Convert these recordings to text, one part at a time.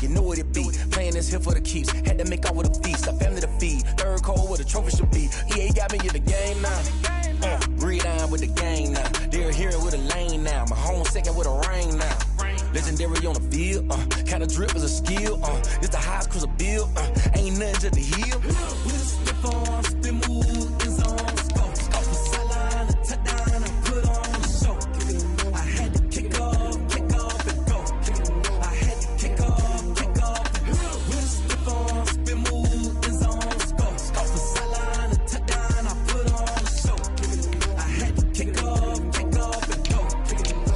You know what it be. Playing this here for the keeps. Had to make out with a feast. A family to feed. Third cold where the trophy should be. EA got me in the game now. Breathe on with the game now. They're here with a lane now. My home second with a rain now. Legendary on the field. Kinda drip is a skill. It's the highest cruiser bill. Ain't nothing just the heel. With a step on, spin move, is on scope. Off the sideline, a touchdown, I put on the show. I had to kick off and go. I had to kick off and go. With a step on, spin move, is on scope. Off the sideline, a touchdown, I put on the show. I had to kick off and go.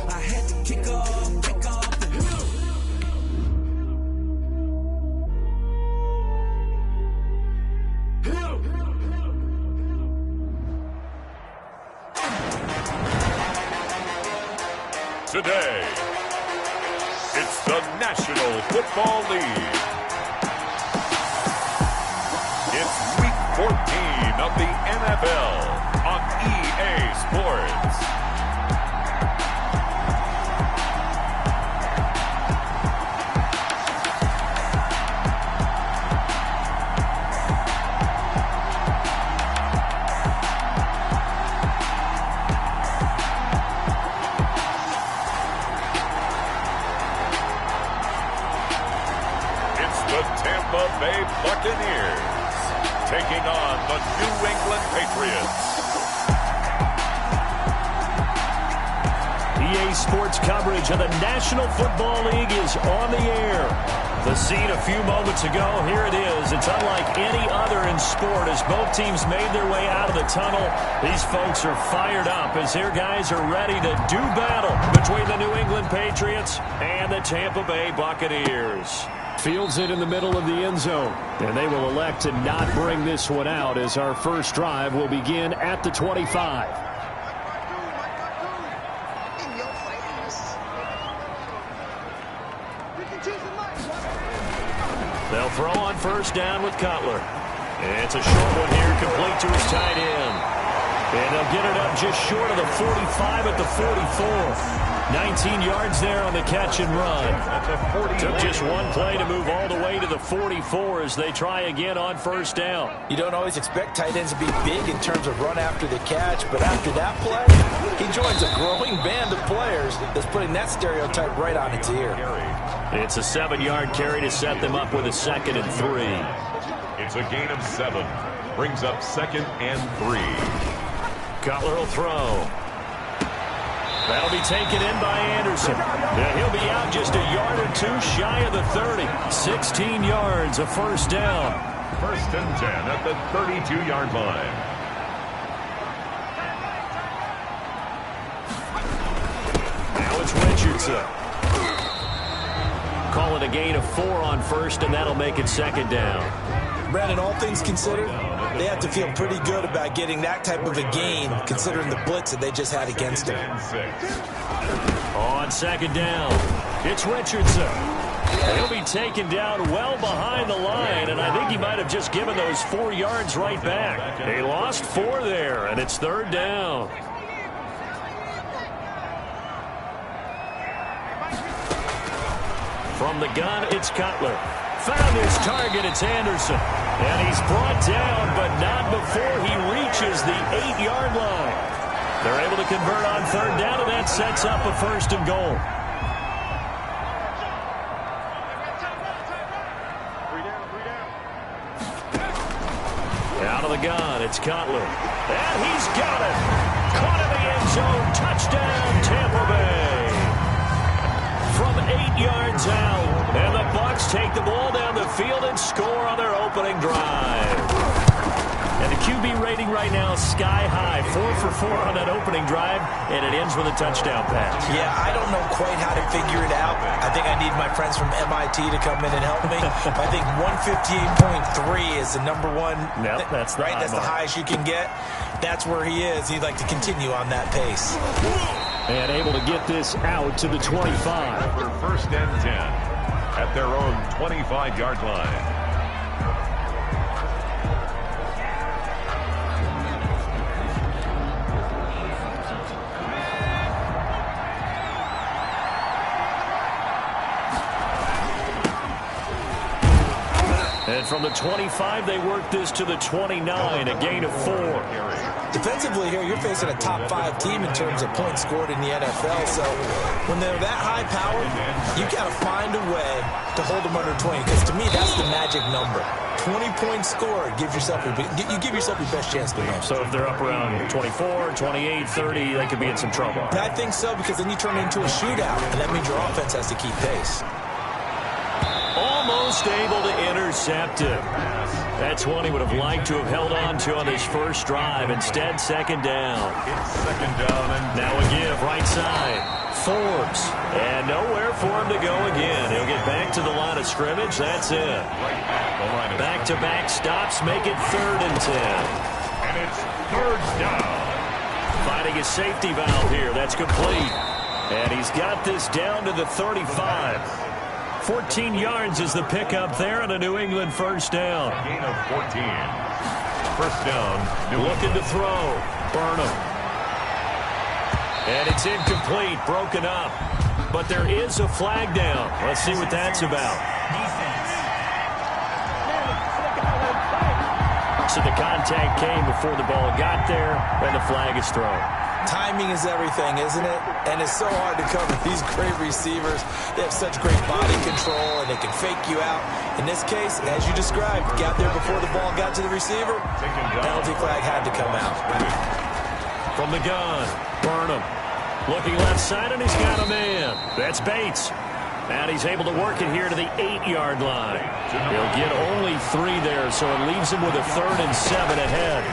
I had to kick off and go. Today, it's the National Football League. It's Week 14 of the NFL on EA Sports. Buccaneers taking on the New England Patriots. EA Sports coverage of the National Football League is on the air. The scene a few moments ago, here it is. It's unlike any other in sport as both teams made their way out of the tunnel. These folks are fired up as their guys are ready to do battle between the New England Patriots and the Tampa Bay Buccaneers. Fields it in the middle of the end zone, and they will elect to not bring this one out as our first drive will begin at the 25. They'll throw on first down with Cutler. It's a short one here, complete to his tight end. And they'll get it up just short of the 45 at the 44. 19 yards there on the catch and run. Took just one play to move all the way to the 44 as they try again on first down. You don't always expect tight ends to be big in terms of run after the catch, but after that play, he joins a growing band of players that's putting that stereotype right on its ear. It's a 7-yard carry to set them up with a 2nd and 3. It's a gain of 7. Brings up 2nd and 3. Cutler will throw. That'll be taken in by Anderson. Yeah, he'll be out just a yard or two shy of the 30. 16 yards, a first down. 1st and 10 at the 32-yard line. Now it's Richardson. Call it a gain of 4 on first, and that'll make it 2nd down. Brandon, all things considered, they have to feel pretty good about getting that type of a gain, considering the blitz that they just had against him. On 2nd down, it's Richardson. He'll be taken down well behind the line, and I think he might have just given those 4 yards right back. They lost 4 there, and it's 3rd down. From the gun, it's Cutler. Found his target, it's Anderson. And he's brought down, but not before he reaches the 8-yard line. They're able to convert on 3rd down, and that sets up a 1st and goal. Out of the gun, it's Cutler. And he's got it. Caught in the end zone. Touchdown, Tampa Bay. From 8 yards out. And the Bucs take the ball down the field and score on their opening drive. And the QB rating right now is sky high. 4 for 4 on that opening drive, and it ends with a touchdown pass. Yeah, I don't know quite how to figure it out. I think I need my friends from MIT to come in and help me. I think 158.3 is the number one. Nope, that's the right. That's the highest you can get. That's where he is. He'd like to continue on that pace. And able to get this out to the 25. For 1st and 10 at their own 25-yard line. And from the 25, they work this to the 29, a gain of 4. Defensively here, you're facing a top 5 team in terms of points scored in the NFL. So when they're that high powered, you got to find a way to hold them under 20. Because to me, that's the magic number. 20-point score, you give yourself your best chance to win. So if they're up around 24, 28, 30, they could be in some trouble. I think so, because then you turn it into a shootout, and that means your offense has to keep pace. Almost able to intercept it. That's one he would have liked to have held on to on his first drive. Instead, second down. Second down. And now a give, right side. Forbes. And nowhere for him to go again. He'll get back to the line of scrimmage. That's it. Back-to-back stops make it 3rd and 10. And it's 3rd down. Finding a safety valve here. That's complete. And he's got this down to the 35. 14 yards is the pickup there on a New England first down. Gain of 14. First down. Looking to throw. Burnham. And it's incomplete. Broken up. But there is a flag down. Let's see what that's about. So the contact came before the ball got there, and the flag is thrown. Timing is everything, isn't it? And it's so hard to cover these great receivers. They have such great body control, and they can fake you out. In this case, as you described, got there before the ball got to the receiver. Penalty flag had to come out. From the gun, Burnham. Looking left side, and he's got a man. That's Bates. And he's able to work it here to the 8-yard line. He'll get only 3 there, so it leaves him with a 3rd and 7 ahead.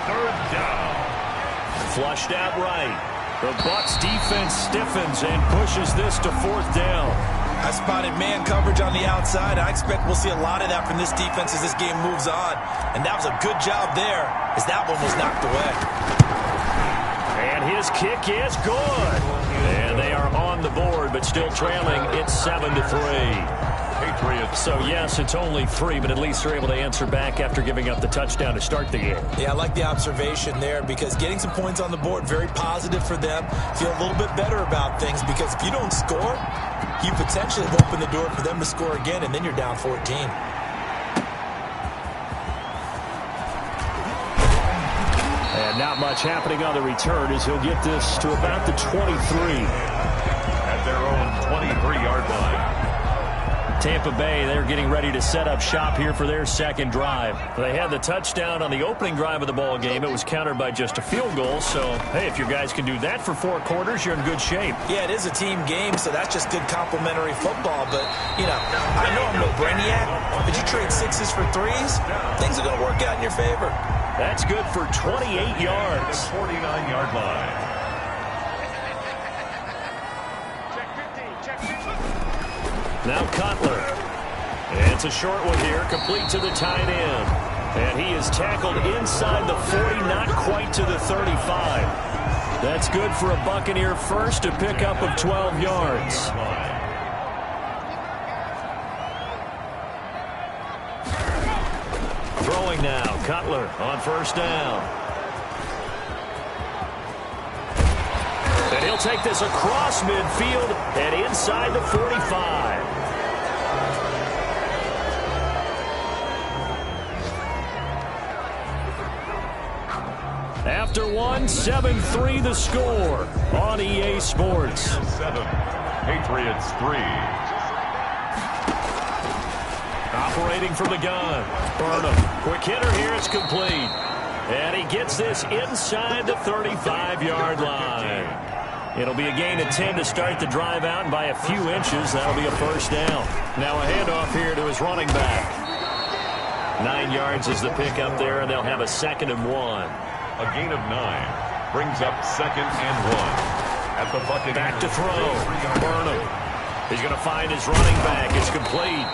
3rd down. Flushed out right. The Bucs defense stiffens and pushes this to 4th down. I spotted man coverage on the outside. I expect we'll see a lot of that from this defense as this game moves on. And that was a good job there as that one was knocked away. And his kick is good. And they are on the board, but still trailing. It's 7-3. Patriots. So, yes, it's only 3, but at least they're able to answer back after giving up the touchdown to start the game. Yeah, I like the observation there because getting some points on the board, very positive for them. Feel a little bit better about things because if you don't score, you potentially have opened the door for them to score again, and then you're down 14. And not much happening on the return as he'll get this to about the 23. At their own 23-yard line. Tampa Bay, they're getting ready to set up shop here for their second drive. They had the touchdown on the opening drive of the ball game. It was countered by just a field goal. So, hey, if your guys can do that for 4 quarters, you're in good shape. Yeah, it is a team game, so that's just good complimentary football. But, you know, I know I'm no brainiac, but you trade 6s for 3s, things are going to work out in your favor. That's good for 28 yards. 49-yard line. Now Cutler. And it's a short one here, complete to the tight end. And he is tackled inside the 40, not quite to the 35. That's good for a Buccaneer first, a pickup of 12 yards. Throwing now, Cutler on first down. And he'll take this across midfield and inside the 45. After one, 7-3 the score on EA Sports. 7, Patriots 3. Operating from the gun. Burnham. Quick hitter here. It's complete. And he gets this inside the 35-yard line. It'll be a gain of 10 to start the drive out, and by a few inches, that'll be a first down. Now a handoff here to his running back. 9 yards is the pickup there, and they'll have a 2nd and 1. A gain of 9 brings up 2nd and 1 at the Buccaneers. Back to throw. Burnham. He's going to find his running back. It's complete.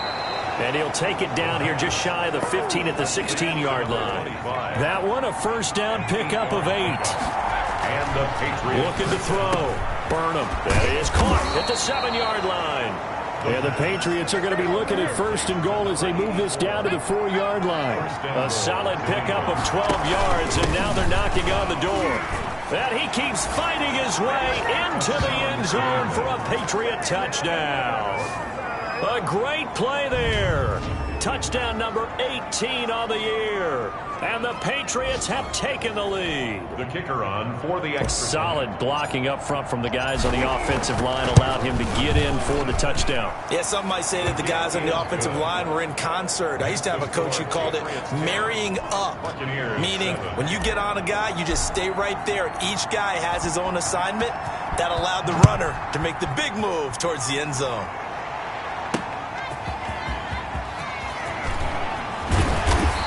And he'll take it down here just shy of the 15 at the 16-yard line. That one, a first down pickup of 8. And the Patriots looking to throw. Burnham. That is caught at the 7-yard line. And the Patriots are going to be looking at 1st and goal as they move this down to the 4-yard line. A solid pickup of 12 yards, and now they're knocking on the door. And he keeps fighting his way into the end zone for a Patriot touchdown. A great play there. touchdown number 18 on the year. And the Patriots have taken the lead. The kicker on for the extra. Solid blocking up front from the guys on the offensive line allowed him to get in for the touchdown. Yeah, some might say that the guys on the offensive line were in concert. I used to have a coach who called it marrying up, meaning when you get on a guy, you just stay right there. And each guy has his own assignment. That allowed the runner to make the big move towards the end zone.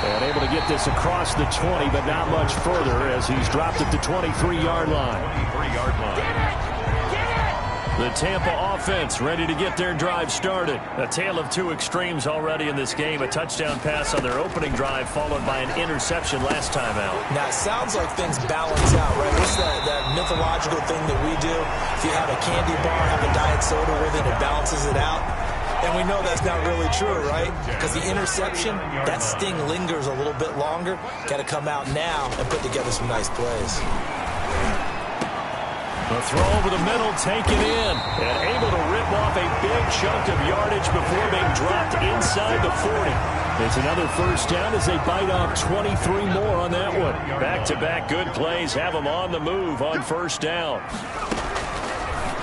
And able to get this across the 20, but not much further as he's dropped at the 23-yard line. 23-yard line. The Tampa offense ready to get their drive started. A tale of two extremes already in this game. A touchdown pass on their opening drive followed by an interception last time out. Now, it sounds like things balance out, right? What's that mythological thing that we do? If you have a candy bar, have a diet soda with it, it balances it out. And we know that's not really true, right? Because the interception, that sting lingers a little bit longer. Got to come out now and put together some nice plays. The throw over the middle, taken in, and able to rip off a big chunk of yardage before being dropped inside the 40. It's another first down as they bite off 23 more on that one. Back-to-back good plays have them on the move on first down.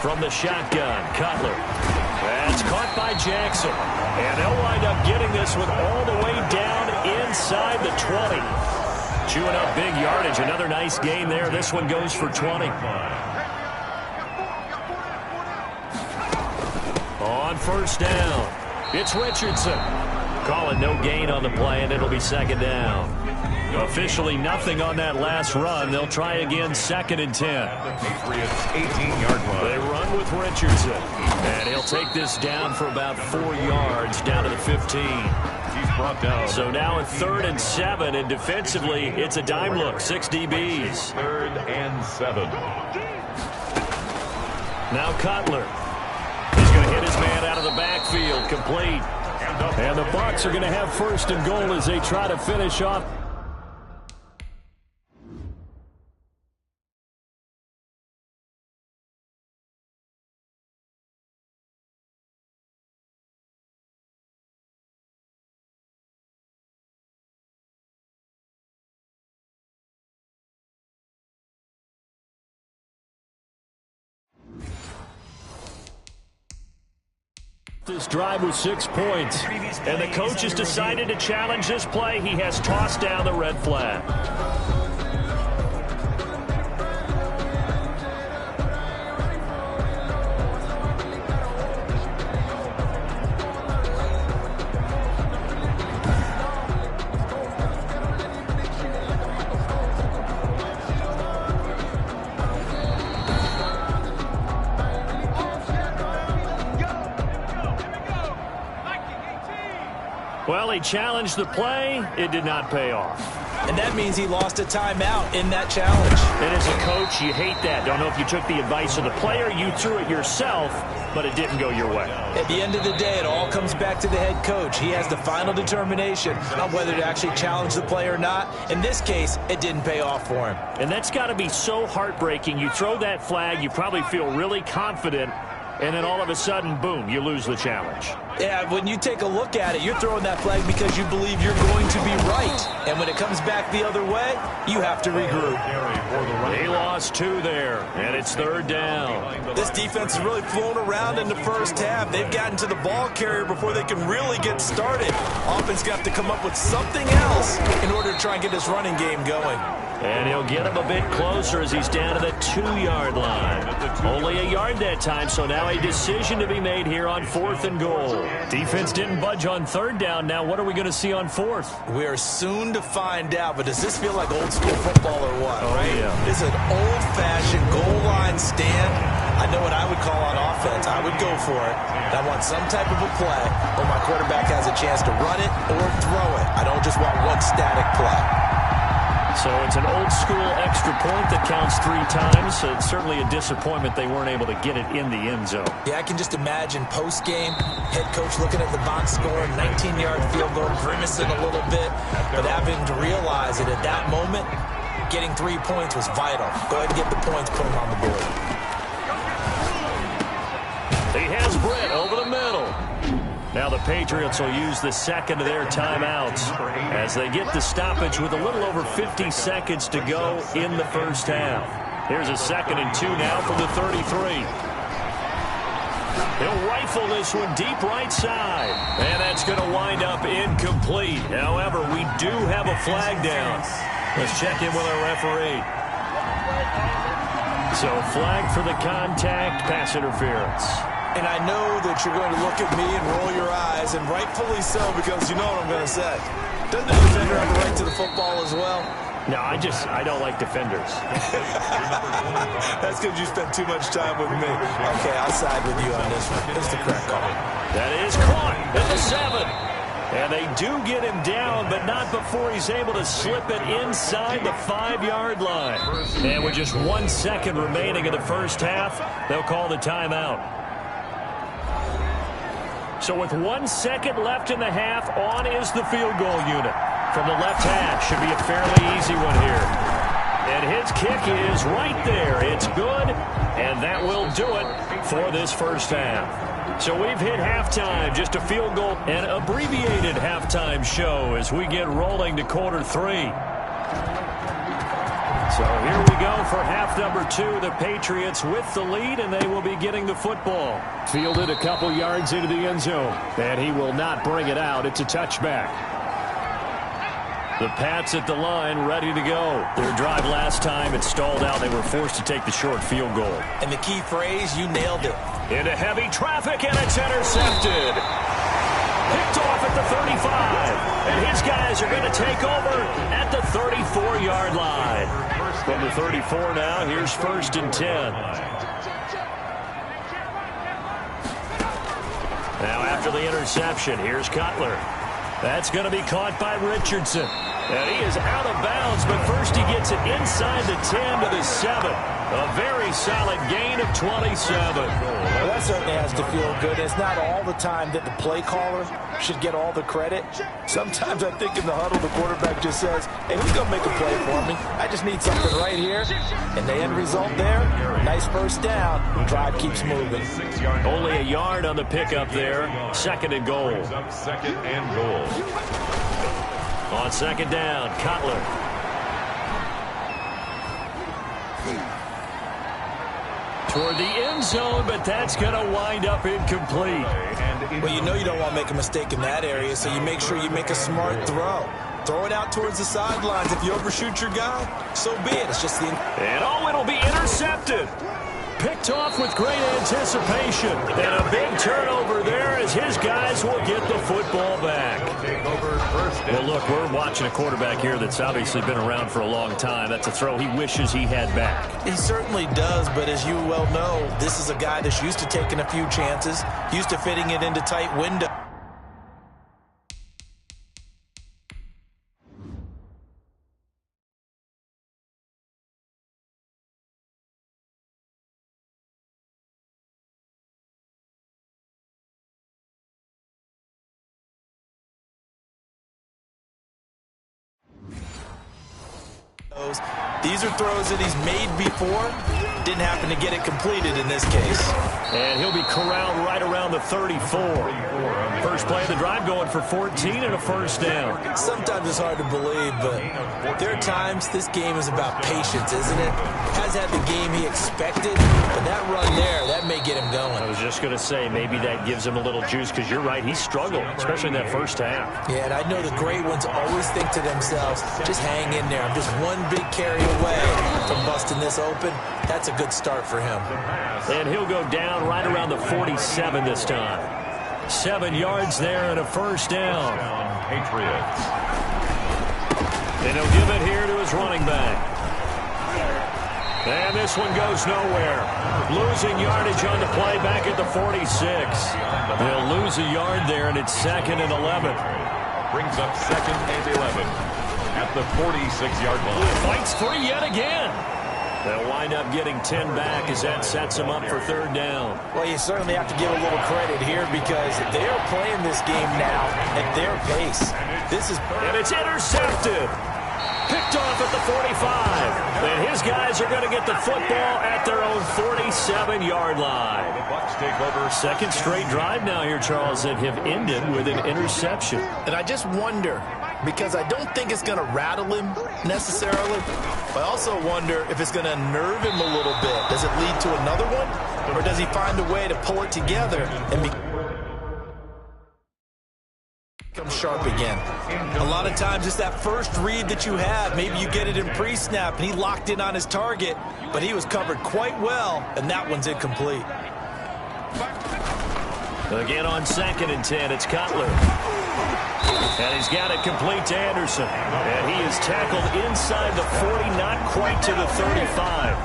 From the shotgun, Cutler. That's caught by Jackson. And they'll wind up getting this one all the way down inside the 20. Chewing up big yardage. Another nice gain there. This one goes for 20. On first down, it's Richardson. Calling no gain on the play, and it'll be second down. Officially nothing on that last run. They'll try again, second and 10. The Patriots 18-yard line. They run with Richardson. And he'll take this down for about 4 yards, down to the 15. He's brought down. So now at 3rd and 7, and defensively, it's a dime look, 6 DBs. 3rd and 7. Now Cutler. He's going to hit his man out of the backfield, complete. And the Bucs are going to have first and goal as they try to finish off. This drive was 6 points, and the coach has decided to challenge this play. He has tossed down the red flag. Well, he challenged the play. It did not pay off. And that means he lost a timeout in that challenge. And as a coach, you hate that. Don't know if you took the advice of the player, you threw it yourself, but it didn't go your way. At the end of the day, it all comes back to the head coach. He has the final determination on whether to actually challenge the play or not. In this case, it didn't pay off for him. And that's got to be so heartbreaking. You throw that flag, you probably feel really confident, and then all of a sudden, boom, you lose the challenge. Yeah, when you take a look at it, you're throwing that flag because you believe you're going to be right. And when it comes back the other way, you have to regroup. They lost 2 there, and it's 3rd down. This defense has really flown around in the first half. They've gotten to the ball carrier before they can really get started. Offense got to come up with something else in order to try and get this running game going. And he'll get him a bit closer as he's down to the 2-yard line. Only a yard that time, so now a decision to be made here on 4th and goal. Defense didn't budge on 3rd down. Now what are we going to see on 4th? We're soon to find out, but does this feel like old school football or what, right? Yeah. This is an old-fashioned goal line stand. I know what I would call on offense. I would go for it. And I want some type of a play where my quarterback has a chance to run it or throw it. I don't just want one static play. So it's an old-school extra point that counts 3 times. So it's certainly a disappointment they weren't able to get it in the end zone. Yeah, I can just imagine post-game, head coach looking at the box score, 19-yard field goal, grimacing a little bit, but having to realize that at that moment, getting 3 points was vital. Go ahead and get the points, put them on the board. He has Britt over the middle. Now the Patriots will use the second of their timeouts as they get the stoppage with a little over 50 seconds to go in the first half. Here's a 2nd and 2 now from the 33. He'll rifle this one deep right side. And that's going to wind up incomplete. However, we do have a flag down. Let's check in with our referee. So flag for the contact, pass interference. And I know that you're going to look at me and roll your eyes, and rightfully so, because you know what I'm going to say. Doesn't the defender have a right to the football as well? No, I don't like defenders. That's because you spent too much time with me. Okay, I'll side with you on this one. It's the correct call. That is caught at the 7. And they do get him down, but not before he's able to slip it inside the 5-yard line. And with just 1 second remaining in the first half, they'll call the timeout. So with 1 second left in the half, on is the field goal unit. From the left hash, should be a fairly easy one here. And his kick is right there. It's good, and that will do it for this first half. So we've hit halftime, just a field goal, an abbreviated halftime show as we get rolling to quarter 3. So here we go for half number 2. The Patriots with the lead, and they will be getting the football. Fielded a couple yards into the end zone, and he will not bring it out. It's a touchback. The Pats at the line, ready to go. Their drive last time, it stalled out. They were forced to take the short field goal. And the key phrase, you nailed it. Into heavy traffic, and it's intercepted. Picked off at the 35. And his guys are going to take over at the 34-yard line. From the 34 now, here's 1st and 10. Now after the interception, here's Cutler. That's going to be caught by Richardson. And he is out of bounds, but first he gets it inside the 10 to the 7. A very solid gain of 27. Well, that certainly has to feel good. It's not all the time that the play caller should get all the credit. Sometimes I think in the huddle, the quarterback just says, hey, who's going to make a play for me? I just need something right here. And the end result there, nice first down. The drive keeps moving. Only a yard on the pickup there. 2nd and goal. 2nd and goal. On 2nd down, Cutler. Toward the end zone, but that's going to wind up incomplete. Well, you know you don't want to make a mistake in that area, so you make sure you make a smart throw. Throw it out towards the sidelines. If you overshoot your guy, so be it. It's just the... And it'll be intercepted. Picked off with great anticipation. And a big turnover there as his guys will get the football back. Well, look, we're watching a quarterback here that's obviously been around for a long time. That's a throw he wishes he had back. He certainly does, but as you well know, this is a guy that's used to taking a few chances, used to fitting it into tight windows. These are throws that he's made before. Didn't happen to get it completed in this case. And he'll be corralled right around the 34. First play of the drive going for 14 and a first down. Sometimes it's hard to believe, but there are times this game is about patience, isn't it? Has had the game he expected, but that run there, that may get him going. I was just going to say, maybe that gives him a little juice, because you're right, he struggled, especially in that first half. Yeah, and I know the great ones always think to themselves, just hang in there. I'm just one big carry away from busting this open. That's a good start for him. And he'll go down right around the 47 this time. 7 yards there and a first down. Patriots. And he'll give it here to his running back. And this one goes nowhere. Losing yardage on the play back at the 46. They'll lose a yard there, and it's 2nd and 11. Brings up 2nd and 11 at the 46-yard line. Fights free yet again. They'll wind up getting 10 back as that sets them up for 3rd down. Well, you certainly have to give a little credit here because they are playing this game now at their pace. And it's intercepted. Picked off at the 45. And his guys are going to get the football at their own 47-yard line. The Bucs take over. Second straight drive now here, Charles, that have ended with an interception. And I just wonder, because I don't think it's going to rattle him necessarily, but I also wonder if it's going to unnerve him a little bit. Does it lead to another one? Or does he find a way to pull it together and become sharp again? A lot of times it's that first read that you have. Maybe you get it in pre-snap and he locked in on his target, but he was covered quite well, and that one's incomplete. Again on 2nd and 10, it's Cutler. And he's got it complete to Anderson. And he is tackled inside the 40, not quite to the 35.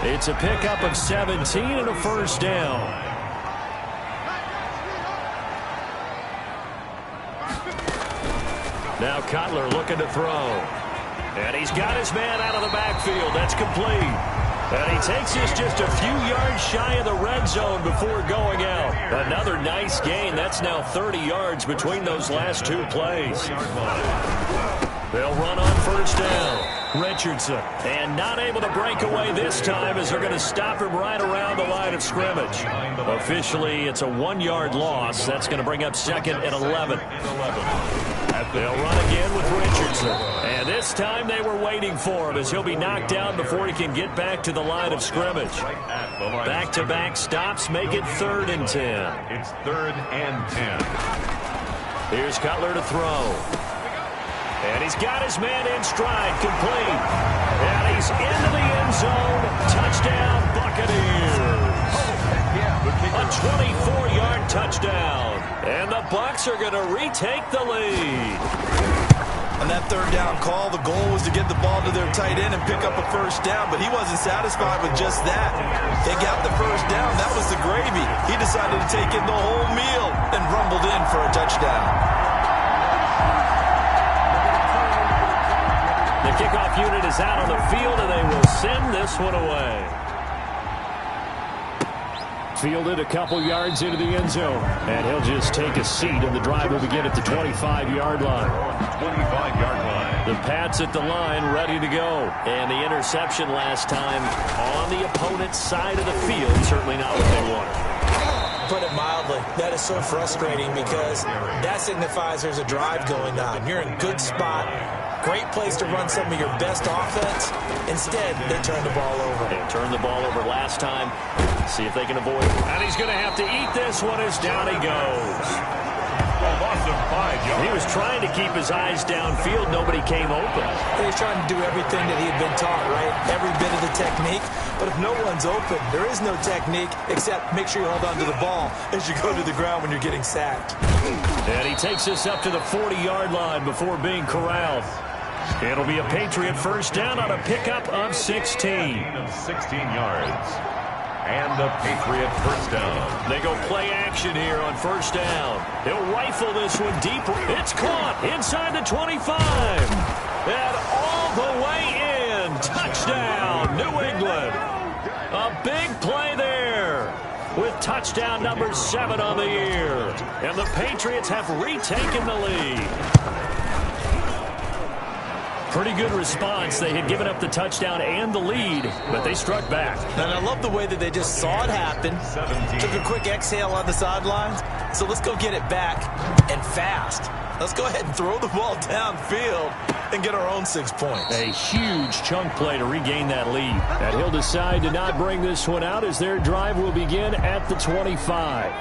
It's a pickup of 17 and a first down. Now Cutler looking to throw. And he's got his man out of the backfield. That's complete. And he takes this just a few yards shy of the red zone before going out. Another nice gain. That's now 30 yards between those last two plays. They'll run on first down. Richardson. And not able to break away this time as they're going to stop him right around the line of scrimmage. Officially, it's a 1-yard loss. That's going to bring up 2nd and 11. They'll run again with Richardson. And this time they were waiting for him as he'll be knocked down before he can get back to the line of scrimmage. Back-to-back stops make it 3rd and 10. It's 3rd and 10. Here's Cutler to throw. And he's got his man in stride, complete. And he's into the end zone. Touchdown, Buccaneers. A 24-yard touchdown. And the Bucs are going to retake the lead. On that 3rd down call, the goal was to get the ball to their tight end and pick up a first down, but he wasn't satisfied with just that. They got the first down. That was the gravy. He decided to take in the whole meal and rumbled in for a touchdown. The kickoff unit is out on the field, and they will send this one away. Fielded a couple yards into the end zone. And he'll just take a seat, and the drive will begin at the 25-yard line. 25-yard line. The Pats at the line, ready to go. And the interception last time on the opponent's side of the field. Certainly not what they wanted. Put it mildly, that is so frustrating because that signifies there's a drive going on. You're in good spot. Great place to run some of your best offense. Instead, they turn the ball over. They turned the ball over last time. See if they can avoid it. And he's going to have to eat this one as down he goes. He was trying to keep his eyes downfield. Nobody came open. He was trying to do everything that he had been taught, right? Every bit of the technique. But if no one's open, there is no technique except make sure you hold on to the ball as you go to the ground when you're getting sacked. And he takes this up to the 40-yard line before being corralled. It'll be a Patriot first down on a pickup of 16. 16 yards. And the Patriot first down. They go play action here on first down. They'll rifle this one deep. It's caught inside the 25. And all the way in. Touchdown, New England. A big play there with touchdown number 7 on the year. And the Patriots have retaken the lead. Pretty good response. They had given up the touchdown and the lead, but they struck back. And I love the way that they just saw it happen. 17. Took a quick exhale on the sidelines. So let's go get it back and fast. Let's go ahead and throw the ball downfield and get our own 6 points. A huge chunk play to regain that lead. And he'll decide to not bring this one out as their drive will begin at the 25.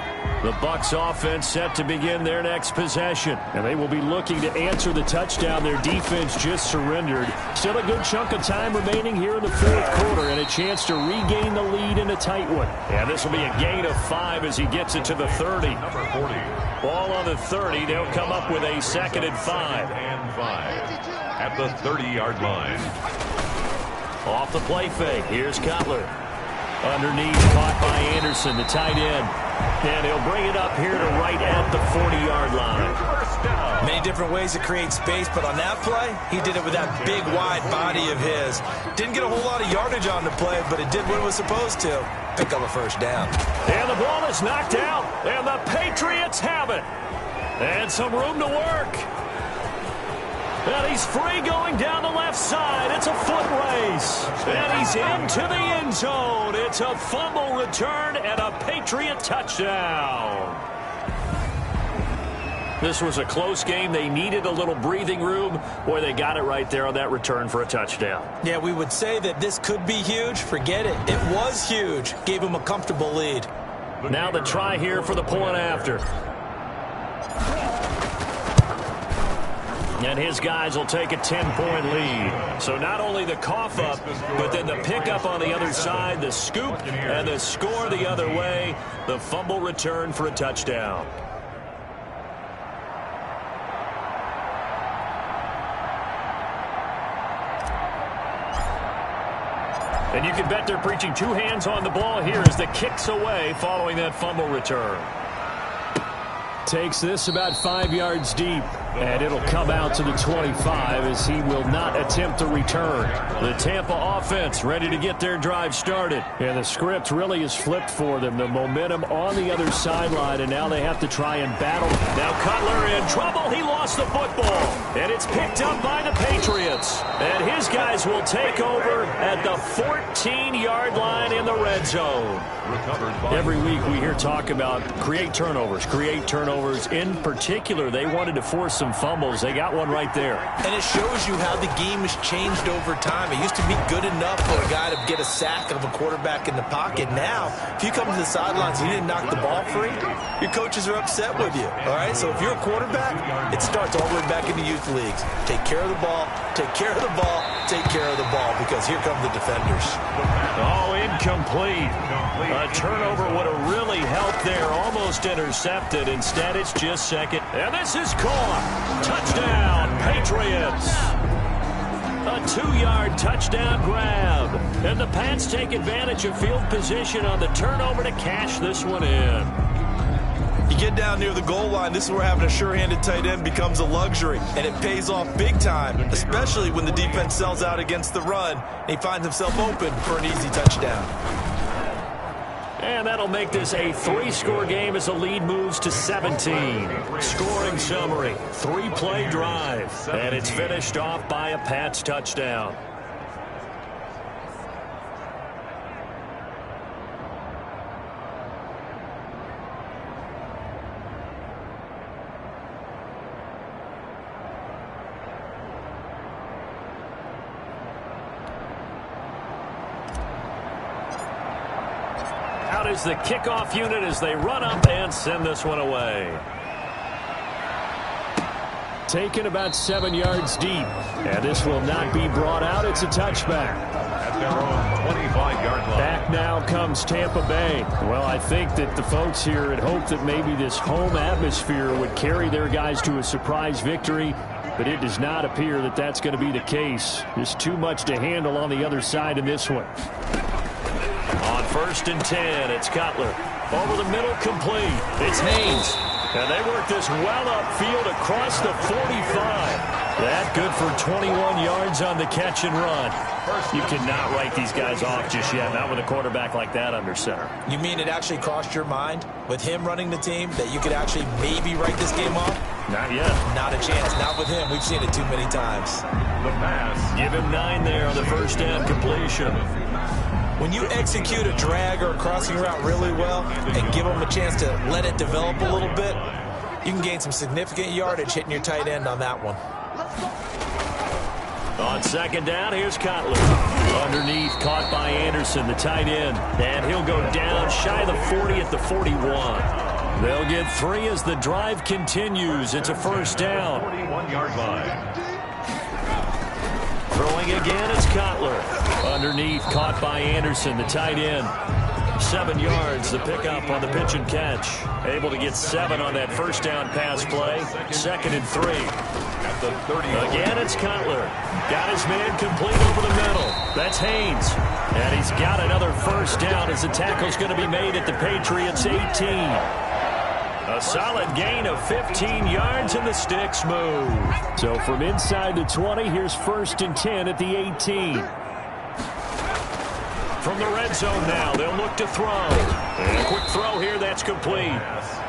The Bucs offense set to begin their next possession. And they will be looking to answer the touchdown their defense just surrendered. Still a good chunk of time remaining here in the 4th quarter and a chance to regain the lead in a tight one. And this will be a gain of 5 as he gets it to the 30. Number 40. Ball on the 30. They'll come up with a 2nd and 5. And 5 at the 30-yard line. Off the play fake. Here's Cutler. Underneath, caught by Anderson, the tight end. And he'll bring it up here to right at the 40-yard line. Many different ways to create space, but on that play, he did it with that big, wide body of his. Didn't get a whole lot of yardage on the play, but it did what it was supposed to. Pick up a first down. And the ball is knocked out, and the Patriots have it. And some room to work. And he's free going down the left side. It's a foot race. And he's into the end zone. It's a fumble return and a Patriot touchdown. This was a close game. They needed a little breathing room. Boy, they got it right there on that return for a touchdown. Yeah, we would say that this could be huge. Forget it. It was huge. Gave him a comfortable lead. Now the try here for the point after. And his guys will take a 10-point lead. So not only the cough up, but then the pickup on the other side, the scoop, and the score the other way. The fumble return for a touchdown. And you can bet they're preaching two hands on the ball here as the kick's away following that fumble return. Takes this about 5 yards deep, and it'll come out to the 25 as he will not attempt to return. The Tampa offense ready to get their drive started, and the script really is flipped for them. The momentum on the other sideline, and now they have to try and battle. Now Cutler in trouble. He lost the football, and it's picked up by the Patriots. And his guys will take over at the 14-yard line in the red zone. Every week we hear talk about create turnovers. In particular, they wanted to force some fumbles. They got one right there. And it shows you how the game has changed over time. It used to be good enough for a guy to get a sack of a quarterback in the pocket. Now, if you come to the sidelines and you didn't knock the ball free, your coaches are upset with you. All right? So if you're a quarterback, it starts all the way back in the youth leagues. Take care of the ball, take care of the ball, take care of the ball, because here come the defenders. Oh, incomplete. A turnover would have really helped there. Almost intercepted. Instead, it's just second. And this is caught. Touchdown, Patriots. A 2-yard touchdown grab. And the Pats take advantage of field position on the turnover to cash this one in. You get down near the goal line, this is where having a sure-handed tight end becomes a luxury, and it pays off big time, especially when the defense sells out against the run, and he finds himself open for an easy touchdown. And that'll make this a 3-score game as the lead moves to 17. Scoring summary, 3-play drive, and it's finished off by a Pats touchdown. Out is the kickoff unit as they run up and send this one away. Taken about 7 yards deep. And this will not be brought out. It's a touchback. At their own 25-yard line. Back now comes Tampa Bay. Well, I think that the folks here had hoped that maybe this home atmosphere would carry their guys to a surprise victory. But it does not appear that that's going to be the case. There's too much to handle on the other side in this one. On 1st and 10, it's Cutler. Over the middle, complete. It's Haynes. And they work this well upfield across the 45. That good for 21 yards on the catch and run. You cannot write these guys off just yet, not with a quarterback like that under center. You mean it actually crossed your mind with him running the team that you could actually maybe write this game off? Not yet. Not a chance. Not with him. We've seen it too many times. The pass. Give him 9 there on the first down completion. When you execute a drag or a crossing route really well and give them a chance to let it develop a little bit, you can gain some significant yardage hitting your tight end on that one. On 2nd down, here's Cutler. Underneath, caught by Anderson, the tight end. And he'll go down shy of the 40 at the 41. They'll get 3 as the drive continues. It's a first down. 41-yard line. Throwing again, it's Cutler. Underneath, caught by Anderson, the tight end. 7 yards, the pickup on the pitch and catch. Able to get 7 on that first down pass play. 2nd and 3. At the 30. Again, it's Cutler. Got his man complete over the middle. That's Haynes. And he's got another first down as the tackle's going to be made at the Patriots' 18. A solid gain of 15 yards and the sticks move. So from inside the 20, here's 1st and 10 at the 18. From the red zone now, they'll look to throw. And a quick throw here, that's complete.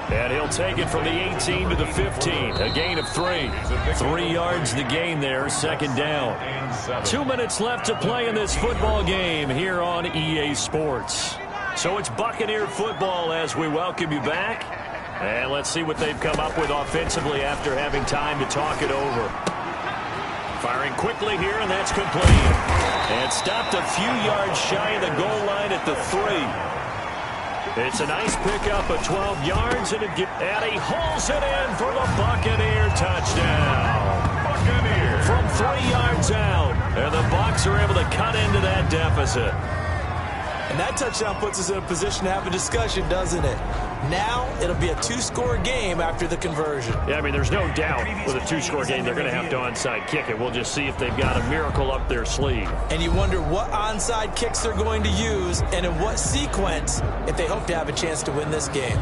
And he'll take it from the 18 to the 15. A gain of 3. 3 yards the gain there, second down. 2 minutes left to play in this football game here on EA Sports. So it's Buccaneer football as we welcome you back. And let's see what they've come up with offensively after having time to talk it over. Firing quickly here, and that's complete. And stopped a few yards shy of the goal line at the 3. It's a nice pickup of 12 yards, and he hauls it in for the Buccaneer touchdown. Buccaneer from 3 yards out, and the Bucs are able to cut into that deficit. And that touchdown puts us in a position to have a discussion, doesn't it? Now it'll be a 2-score game after the conversion. Yeah, I mean, there's no doubt with a 2-score game they're going to have to onside kick it. We'll just see if they've got a miracle up their sleeve. And you wonder what onside kicks they're going to use and in what sequence if they hope to have a chance to win this game.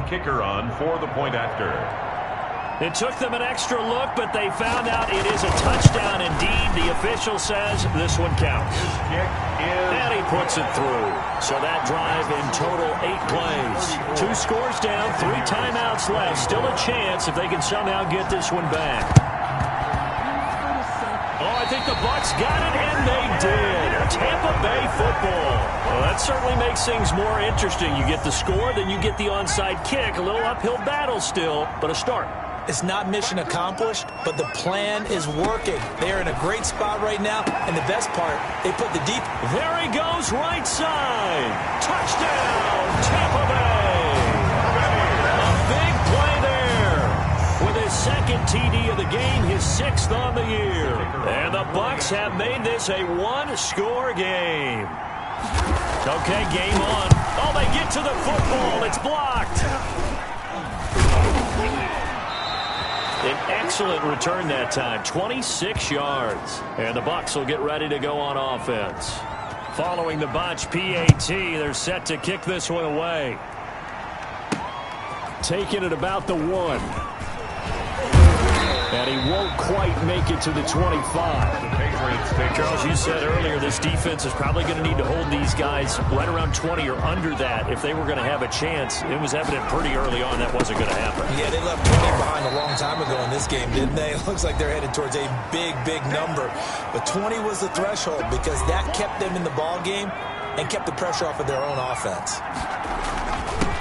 Kicker on for the point after. It took them an extra look, but they found out it is a touchdown indeed. The official says this one counts. And he puts it through. So that drive in total 8 plays. 2 scores down, 3 timeouts left. Still a chance if they can somehow get this one back. Oh, I think the Bucs got it, and they did. Tampa Bay football. Well, that certainly makes things more interesting. You get the score, then you get the onside kick. A little uphill battle still, but a start. It's not mission accomplished, but the plan is working. They are in a great spot right now, and the best part, they put the deep. There he goes, right side. Touchdown, Tampa Bay. A big play there. With his second TD of the game, his 6th on the year. And the Bucs have made this a 1-score game. Okay, game on. Oh, they get to the football. It's blocked. An excellent return that time, 26 yards. And the Bucs will get ready to go on offense. Following the botch PAT, they're set to kick this one away. Taking it about the 1. And he won't quite make it to the 25. Charles, you said earlier this defense is probably going to need to hold these guys right around 20 or under that if they were going to have a chance. It was evident pretty early on that wasn't going to happen. Yeah, they left 20 behind a long time ago in this game, didn't they? It looks like they're headed towards a big, big number. But 20 was the threshold because that kept them in the ball game and kept the pressure off of their own offense.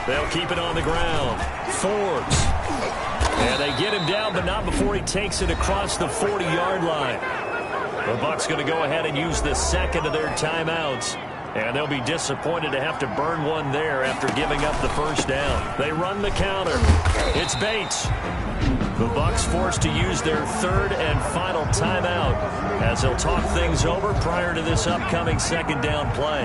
They'll keep it on the ground. Forbes. And they get him down, but not before he takes it across the 40-yard line. The Bucs going to go ahead and use the second of their timeouts. And they'll be disappointed to have to burn one there after giving up the first down. They run the counter. It's Bates. The Bucs forced to use their 3rd and final timeout as they'll talk things over prior to this upcoming second down play.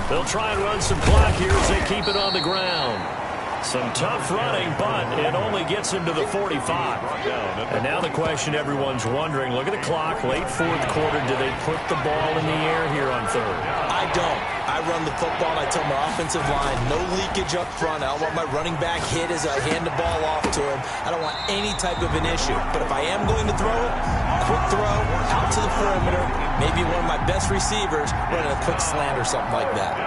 They'll try and run some clock here as they keep it on the ground. Some tough running, but it only gets him to the 45. And now the question everyone's wondering, look at the clock, late 4th quarter, do they put the ball in the air here on 3rd? I don't. I run the football, and I tell my offensive line, no leakage up front. I don't want my running back hit as I hand the ball off to him. I don't want any type of an issue. But if I am going to throw it, quick throw, out to the perimeter, maybe one of my best receivers running a quick slant or something like that.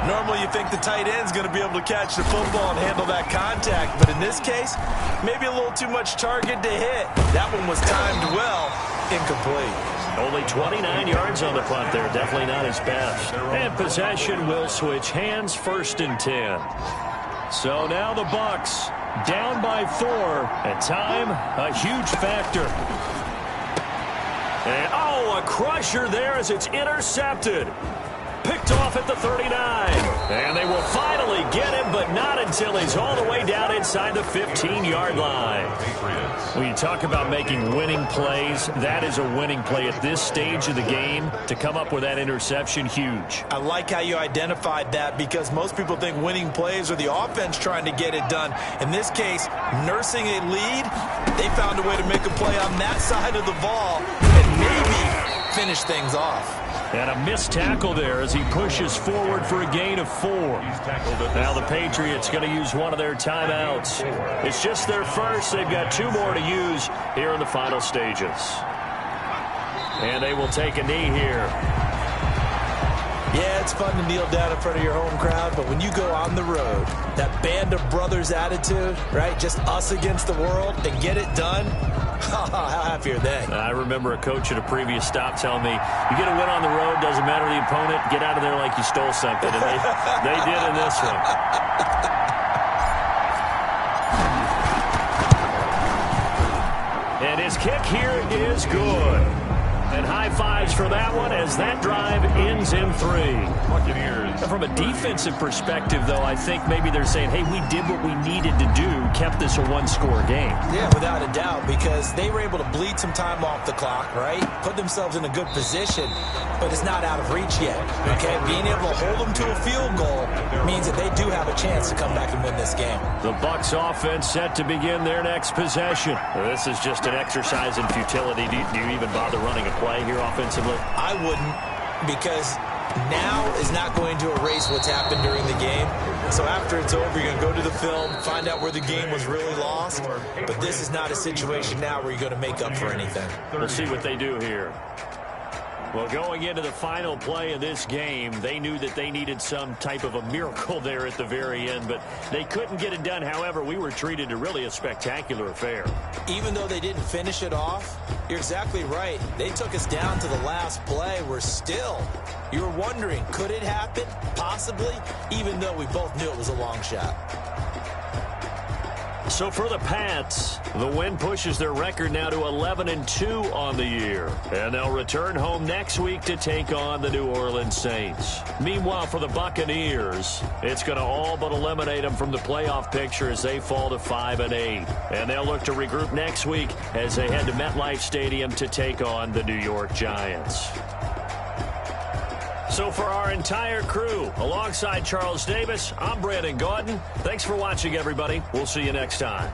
Normally you think the tight end's going to be able to catch the football and handle that contact, but in this case, maybe a little too much target to hit. That one was timed well, incomplete. Only 29 yards on the punt there, definitely not his best. And possession will switch hands, 1st and 10. So now the Bucs down by 4, and time a huge factor. And a crusher there as it's intercepted. Picked off at the 39. And they will finally get him, but not until he's all the way down inside the 15-yard line. When you talk about making winning plays, that is a winning play at this stage of the game. To come up with that interception, huge. I like how you identified that because most people think winning plays are the offense trying to get it done. In this case, nursing a lead, they found a way to make a play on that side of the ball and maybe finish things off. And a missed tackle there as he pushes forward for a gain of 4. Now the Patriots going to use one of their timeouts. It's just their first. They've got 2 more to use here in the final stages. And they will take a knee here. Yeah, it's fun to kneel down in front of your home crowd, but when you go on the road, that band of brothers attitude, right, just us against the world, and get it done, how happy are they? I remember a coach at a previous stop telling me, you get a win on the road, doesn't matter the opponent, get out of there like you stole something. And they did in this one. And his kick here is good. And high fives for that one as that drive ends in 3. Buccaneers. From a defensive perspective, though, I think maybe they're saying, hey, we did what we needed to do, kept this a 1-score game. Yeah, without a doubt, because they were able to bleed some time off the clock, right? Put themselves in a good position, but it's not out of reach yet, okay? Being able to hold them to a field goal means that they do have a chance to come back and win this game. The Bucs offense set to begin their next possession. This is just an exercise in futility. Do you even bother running a play here offensively? I wouldn't, because now is not going to erase what's happened during the game. So after it's over, you're going to go to the film, find out where the game was really lost. But this is not a situation now where you're going to make up for anything. We'll see what they do here. Well, going into the final play of this game, they knew that they needed some type of a miracle there at the very end, but they couldn't get it done. However, we were treated to really a spectacular affair. Even though they didn't finish it off, you're exactly right. They took us down to the last play. We're still, you were wondering, could it happen? Possibly, even though we both knew it was a long shot. So for the Pats, the win pushes their record now to 11-2 on the year. And they'll return home next week to take on the New Orleans Saints. Meanwhile, for the Buccaneers, it's going to all but eliminate them from the playoff picture as they fall to 5-8. And they'll look to regroup next week as they head to MetLife Stadium to take on the New York Giants. So for our entire crew, alongside Charles Davis, I'm Brandon Gaudin. Thanks for watching, everybody. We'll see you next time.